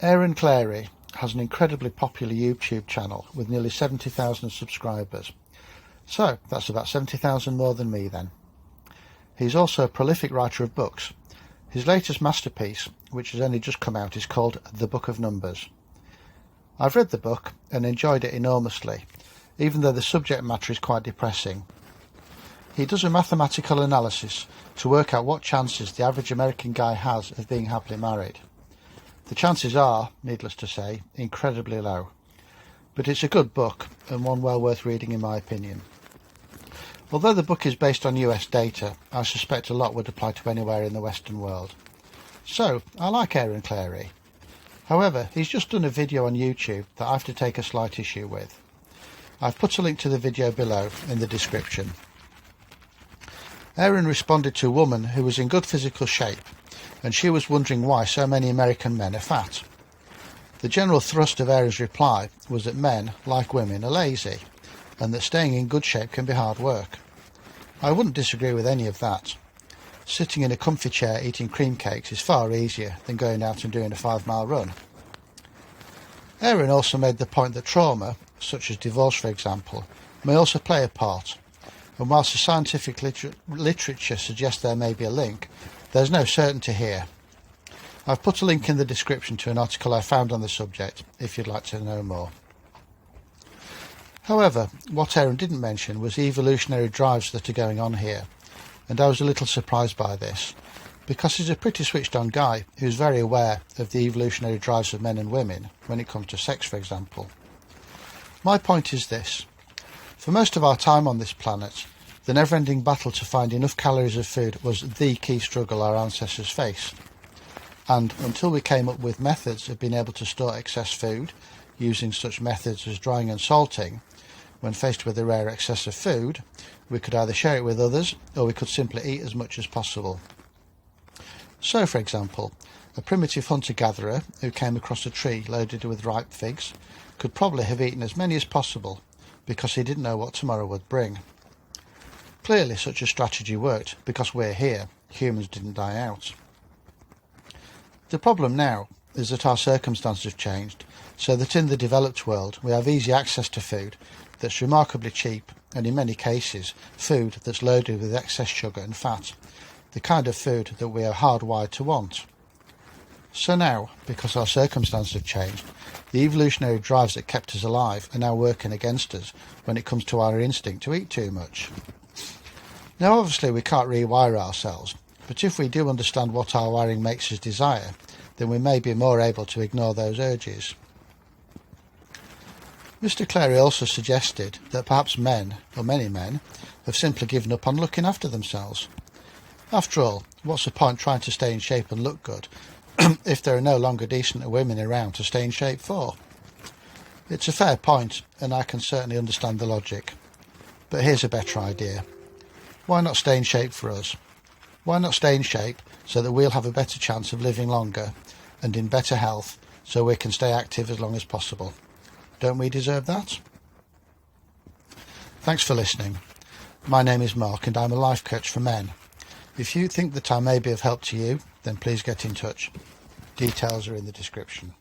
Aaron Clarey has an incredibly popular YouTube channel with nearly 70,000 subscribers. So that's about 70,000 more than me then. He's also a prolific writer of books. His latest masterpiece, which has only just come out, is called The Book of Numbers. I've read the book and enjoyed it enormously, even though the subject matter is quite depressing. He does a mathematical analysis to work out what chances the average American guy has of being happily married. The chances are, needless to say, incredibly low. But it's a good book and one well worth reading in my opinion. Although the book is based on US data, I suspect a lot would apply to anywhere in the Western world. So, I like Aaron Clarey. However, he's just done a video on YouTube that I have to take a slight issue with. I've put a link to the video below in the description. Aaron responded to a woman who was in good physical shape, and she was wondering why so many American men are fat. The general thrust of Aaron's reply was that men, like women, are lazy, and that staying in good shape can be hard work. I wouldn't disagree with any of that. Sitting in a comfy chair eating cream cakes is far easier than going out and doing a 5-mile run. Aaron also made the point that trauma, such as divorce for example, may also play a part, and whilst the scientific literature suggests there may be a link, there's no certainty here. I've put a link in the description to an article I found on the subject if you'd like to know more. However, what Aaron didn't mention was the evolutionary drives that are going on here, and I was a little surprised by this, because he's a pretty switched on guy who's very aware of the evolutionary drives of men and women when it comes to sex, for example. My point is this: for most of our time on this planet, the never-ending battle to find enough calories of food was the key struggle our ancestors faced. And until we came up with methods of being able to store excess food, using such methods as drying and salting, when faced with a rare excess of food, we could either share it with others or we could simply eat as much as possible. So, for example, a primitive hunter-gatherer who came across a tree loaded with ripe figs could probably have eaten as many as possible because he didn't know what tomorrow would bring. Clearly such a strategy worked because we're here, humans didn't die out. The problem now is that our circumstances have changed, so that in the developed world we have easy access to food that's remarkably cheap, and in many cases food that's loaded with excess sugar and fat, the kind of food that we are hardwired to want. So now, because our circumstances have changed, the evolutionary drives that kept us alive are now working against us when it comes to our instinct to eat too much. Now obviously we can't rewire ourselves, but if we do understand what our wiring makes us desire, then we may be more able to ignore those urges. Mr. Clarey also suggested that perhaps men, or many men, have simply given up on looking after themselves. After all, what's the point trying to stay in shape and look good if there are no longer decent women around to stay in shape for? It's a fair point, and I can certainly understand the logic. But here's a better idea. Why not stay in shape for us? Why not stay in shape so that we'll have a better chance of living longer and in better health so we can stay active as long as possible? Don't we deserve that? Thanks for listening. My name is Mark and I'm a life coach for men. If you think that I may be of help to you, then please get in touch. Details are in the description.